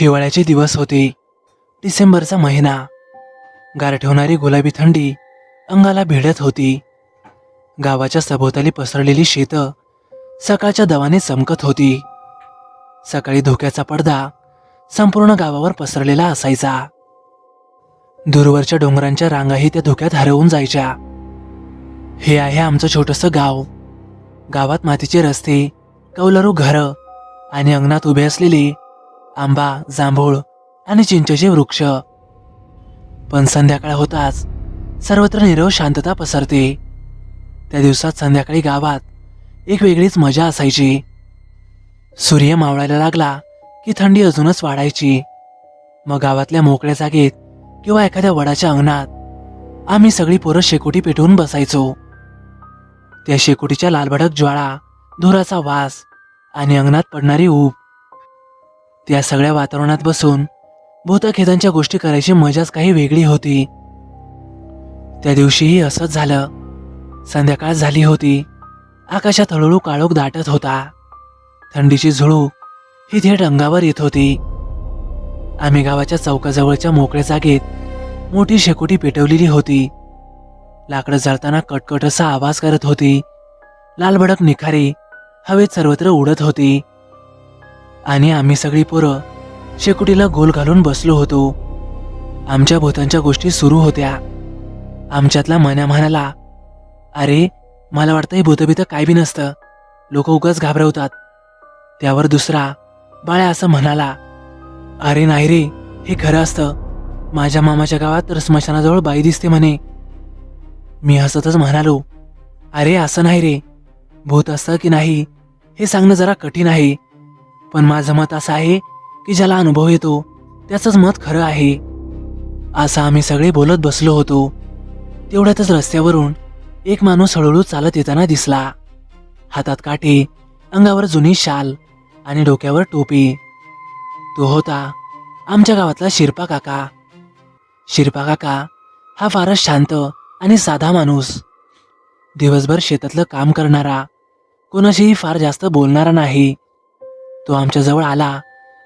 हिवाळ्याचे दिवस होते. डिसेंबरचा महिना. गारठवणारी गुलाबी थंडी अंगाला भिडत होती. गावाच्या सभोवताली पसरलेली शेतं सकाळच्या दवाने चमकत होती. सकाळी धुक्याचा पडदा संपूर्ण गावावर पसरलेला असायचा. दूरवरच्या डोंगरांच्या रांगाही त्या धुक्यात हरवून जायच्या. हे आहे आमचं छोटंसं गाव. गावात मातीचे रस्ते, कौलारू घरं आणि अंगणात उभे असलेले आंबा, जांभूळ आणि चिंचेचे वृक्ष. पण संध्याकाळ होताच सर्वत्र नीरव शांतता पसरते. त्या दिवसात संध्याकाळी गावात एक वेगळीच मजा असायची. सूर्य मावळायला लागला की थंडी अजूनच वाढायची. मग गावातल्या मोकळ्या जागेत किंवा एखाद्या वडाच्या अंगणात आम्ही सगळी पोरं शेकोटी पेटवून बसायचो. त्या शेकोटीच्या लालभडक ज्वाळा, धुराचा वास आणि अंगणात पडणारी ऊब, त्या सगळ्या वातावरणात बसून भूतखेतांच्या गोष्टी करायची मजाच काही वेगळी होती. त्या दिवशीही असंच झालं. संध्याकाळ झाली होती. आकाशात हळूहळू काळोख दाटत होता. थंडीची झुळूक ही थेट अंगावर येत होती. आम्ही गावाच्या चौकाजवळच्या मोकळ्या जागेत मोठी शेकोटी पेटवलेली होती. लाकडं जळताना कटकट असा आवाज करत होती. लालभडक निखारे हवेत सर्वत्र उडत होती. आणि आम्ही सगळी पोरं शेकोटीला गोल घालून बसलो होतो. आमच्या भूतांच्या गोष्टी सुरू होत्या. आमच्यातला मन्या म्हणाला, अरे मला वाटतं हे भूतभीत काय बी नसतं, लोक उगाच घाबरवतात. त्यावर दुसरा बाळ्या असं म्हणाला, अरे नाही रे, हे खरं असतं. माझ्या मामाच्या गावात तर स्मशानाजवळ बाई दिसते म्हणे. मी हसतच म्हणालो, अरे असं नाही रे, भूत असतं की नाही हे सांगणं जरा कठीण आहे. पण माझं मत असं आहे की ज्याला अनुभव येतो त्याचंच मत खरं आहे. असं आम्ही सगळे बोलत बसलो होतो. तेवढ्यातच रस्त्यावरून एक माणूस हळूहळू चालत येताना दिसला. हातात काठी, अंगावर जुनी शाल आणि डोक्यावर टोपी. तो होता आमच्या गावातला शिरपा काका. शिरपा काका हा फारच शांत आणि साधा माणूस. दिवसभर शेतातलं काम करणारा, कोणाशीही फार जास्त बोलणारा नाही. तो आमच्या जवळ आला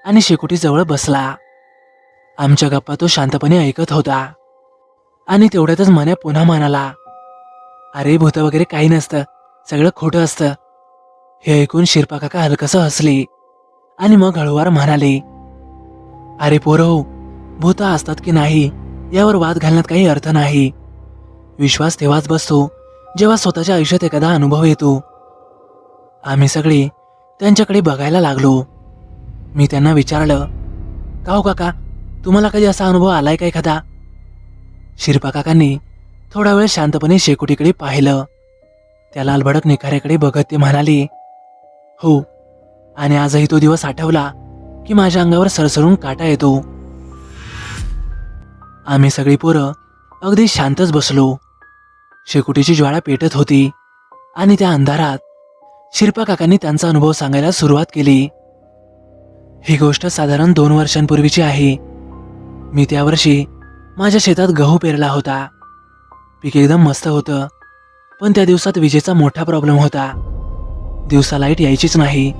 आणि शेकोटीजवळ बसला. आमच्या गप्पा तो शांतपणे ऐकत होता. आणि तेवढ्यातच मन्या पुन्हा म्हणाला, अरे भूत वगैरे काही नसतं, सगळं खोटं असतं. हे ऐकून शिरपा काका हलकसं हसले आणि मग हळूवार म्हणाले, अरे पोरं, भूत असतात की नाही यावर वाद घालण्यात काही अर्थ नाही. विश्वास तेव्हाच बसतो जेव्हा स्वतःच्या आयुष्यात एखादा अनुभव येतो. आम्ही सगळे त्यांच्याकडे बघायला लागलो. मी त्यांना विचारलं, का हो काका, तुम्हाला कधी असा अनुभव आलाय का एखादा? शिरपा काकांनी थोडा वेळ शांतपणे शेकोटीकडे पाहिलं. त्या लालभडक निखाऱ्याकडे बघत ते म्हणाले, हो, आणि आजही तो दिवस आठवला की माझ्या अंगावर सरसरून काटा येतो. आम्ही सगळी पोरं अगदी शांतच बसलो. शेकोटीची ज्वाळा पेटत होती आणि त्या अंधारात शिरपा काकांनी त्यांचा अनुभव सांगायला सुरुवात केली. ही गोष्ट साधारण 2 वर्षांपूर्वीची आहे. मी त्या वर्षी माझ्या शेतात गहू पेरला होता. पीक एकदम मस्त होतं, पण त्या दिवसात विजेचा मोठा प्रॉब्लेम होता. दिवसा लाईट यायचीच नाही.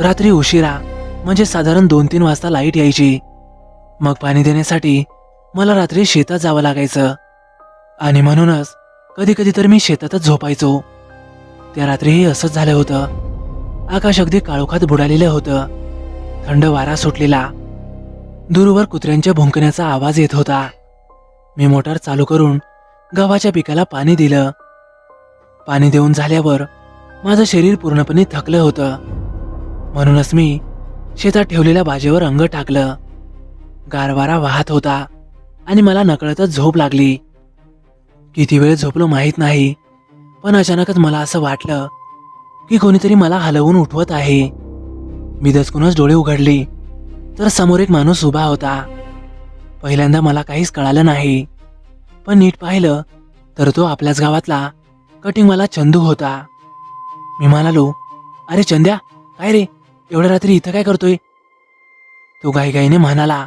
रात्री उशिरा म्हणजे साधारण 2-3 वाजता लाईट यायची. मग पाणी देण्यासाठी मला रात्री शेतात जावं लागायचं. आणि म्हणूनच कधी कधी तर मी शेतातच झोपायचो. त्या रात्रीही असंच झालं होतं. आकाश अगदी काळोखात बुडालेलं होतं. थंड वारा सुटलेला. दूरवर कुत्र्यांच्या भुंकण्याचा आवाज येत होता. मी मोटार चालू करून गव्हाच्या पिकाला पाणी दिलं. पाणी देऊन झाल्यावर माझं शरीर पूर्णपणे थकलं होतं. म्हणूनच मी शेतात ठेवलेल्या बाजेवर अंग टाकलं. गारवारा वाहत होता आणि मला नकळतच झोप लागली. किती वेळ झोपलो माहीत नाही, पण अचानकच मला असं वाटलं की कोणीतरी मला हलवून उठवत आहे. मी दचकूनच डोळे उघडले तर समोर एक माणूस उभा होता. पहिल्यांदा मला काहीच कळालं नाही, पण नीट पाहिलं तर तो आपल्याच गावातला कटिंगवाला चंदू होता. मी म्हणालो, अरे चंद्या, काय रे, एवढ्या रात्री इथं काय करतोय? तो घाईघाईने म्हणाला,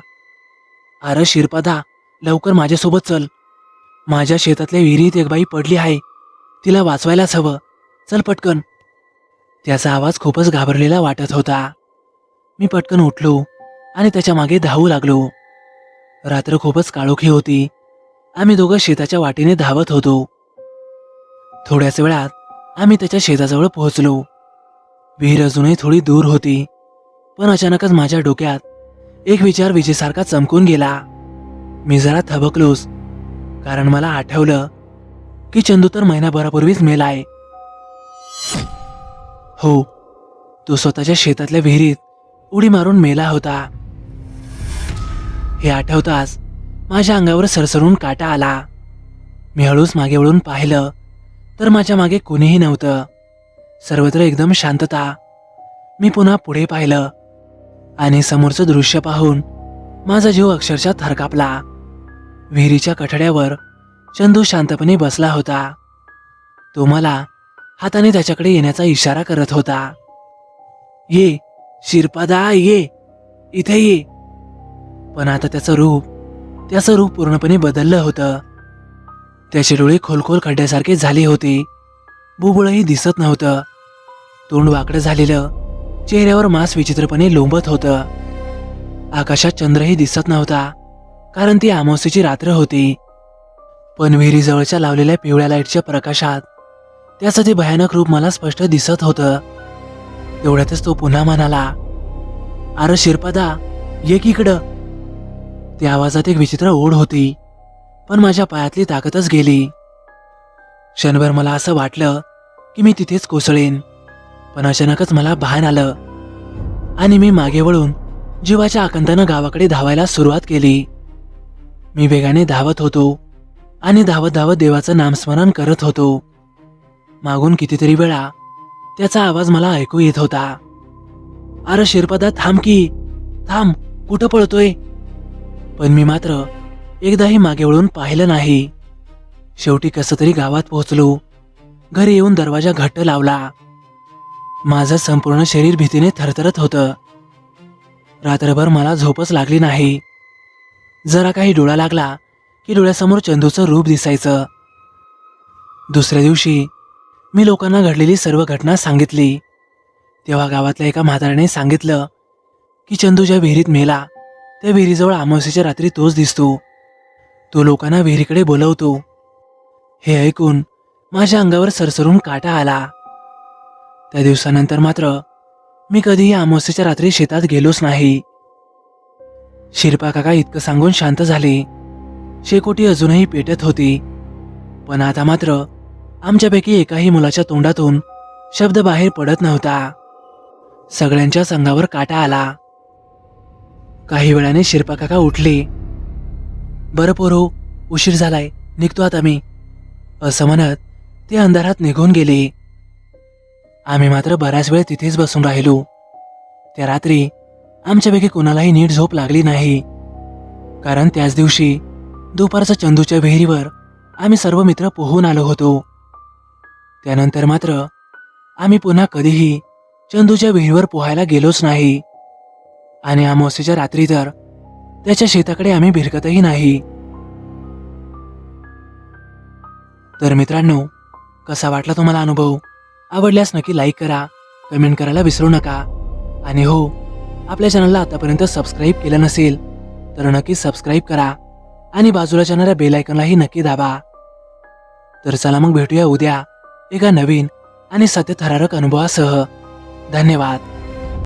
अरे शिरपादा, लवकर माझ्यासोबत चल. माझ्या शेतातल्या विहिरीत एक बाई पडली आहे, तिला वाचवायलाच हवं, चल पटकन. त्याचा आवाज खूपच घाबरलेला वाटत होता. मी पटकन उठलो आणि त्याच्या मागे धावू लागलो. रात्र खूपच काळोखी होती. आम्ही दोघं शेताच्या वाटेने धावत होतो. थोड्याच वेळात आम्ही त्याच्या शेताजवळ पोहोचलो. विहीर अजूनही थोडी दूर होती, पण अचानकच माझ्या डोक्यात एक विचार विजेसारखा चमकून गेला. मी जरा थबकलोच, कारण मला आठवलं की चंदू तर महिनाभरापूर्वीच मेलाय. हो, तो स्वतःच्या शेतातल्या विहिरीत उडी मारून मेला होता. हे आठवताच माझ्या अंगावर सरसरून काटा आला. मी हळूच मागे वळून पाहिलं तर माझ्या मागे कोणीही नव्हतं. सर्वत्र एकदम शांतता. मी पुन्हा पुढे पाहिलं आणि समोरचं दृश्य पाहून माझा जीव अक्षरशः थरकापला. विहिरीच्या कठड्यावर चंदू शांतपणे बसला होता. तो मला हाताने त्याच्याकडे येण्याचा इशारा करत होता. ये शिरपादा, ये इथे ये. पण आता त्याचं रूप पूर्णपणे बदललं होतं. त्याचे डोळे खोलखोल खड्ड्यासारखे झाले होते. बुबुळही दिसत नव्हतं. तोंड वाकडं झालेलं, चेहऱ्यावर मांस विचित्रपणे लोंबत होतं. आकाशात चंद्रही दिसत नव्हता, कारण ती अमावास्येची रात्र होती. पण विहिरीजवळच्या लावलेल्या पिवळ्या लाईटच्या प्रकाशात त्याचं ते भयानक रूप मला स्पष्ट दिसत होतं. तेवढ्यातच तो पुन्हा म्हणाला, अरे शिरपादा, ये की इकडं. त्या आवाजात एक विचित्र ओढ होती, पण माझ्या पायातली ताकदच गेली. क्षणभर मला असं वाटलं की मी तिथेच कोसळेन, पण अचानकच मला भान आलं आणि मी मागे वळून जीवाच्या आकांतानं गावाकडे धावायला सुरुवात केली. मी वेगाने धावत होतो आणि धावत धावत देवाचं नामस्मरण करत होतो. मागून कितीतरी वेळा त्याचा आवाज मला ऐकू येत होता. अरे शिरपादा, थांब की, थांब, कुठं पळतोय? पण मी मात्र एकदाही मागे वळून पाहिलं नाही. शेवटी कसं तरी गावात पोहोचलो. घरी येऊन दरवाजा घट्ट लावला. माझं संपूर्ण शरीर भीतीने थरथरत होतं. रात्रभर मला झोपच लागली नाही. जरा काही डोळा लागला की डोळ्यासमोर चंदूचं रूप दिसायचं. दुसऱ्या दिवशी मी लोकांना घडलेली सर्व घटना सांगितली. तेव्हा गावातल्या एका म्हाताऱ्याने सांगितलं की चंदू ज्या विहिरीत मेला त्या विहिरीजवळ अमावास्येच्या रात्री तोच दिसतो. तो लोकांना विहिरीकडे बोलवतो. हे ऐकून माझ्या अंगावर सरसरून काटा आला. त्या दिवसानंतर मात्र मी कधीही अमावास्येच्या रात्री शेतात गेलोच नाही. शिरपा काका इतकं सांगून शांत झाले. शेकोटी अजूनही पेटत होती, पण आता मात्र आमच्यापैकी एकाही मुलाच्या तोंडातून शब्द बाहेर पडत नव्हता. सगळ्यांच्याच अंगावर काटा आला. काही वेळाने शिरपा काका उठले. बरं पोरो, उशीर झालाय, निघतो आता मी, असं म्हणत ते अंधारात निघून गेले. आम्ही मात्र बराच वेळ तिथेच बसून राहिलो. त्या रात्री आमच्यापैकी कोणालाही नीट झोप लागली नाही, कारण त्याच दिवशी दुपारच्या चंदूच्या विहिरीवर आम्ही सर्व मित्र पोहून आलो होतो. त्यानंतर मात्र आम्ही पुन्हा कधीही चंदूच्या विहिरीवर पोहायला गेलोच नाही आणि अमावास्येच्या रात्री तर त्याच्या शेताकडे आम्ही भिरकतही नाही. तर मित्रांनो, कसा वाटला तुम्हाला अनुभव? आवडल्यास नक्की लाईक करा, कमेंट करायला विसरू नका. आणि हो, आपल्या चॅनलला आतापर्यंत सबस्क्राईब केलं नसेल तर नक्की सबस्क्राईब करा आणि बाजूला येणाऱ्या बेल आयकॉनलाही नक्की दाबा. तर चला मग भेटूया उद्या एका नवीन आणि सत्यथरारक अनुभवासह. धन्यवाद.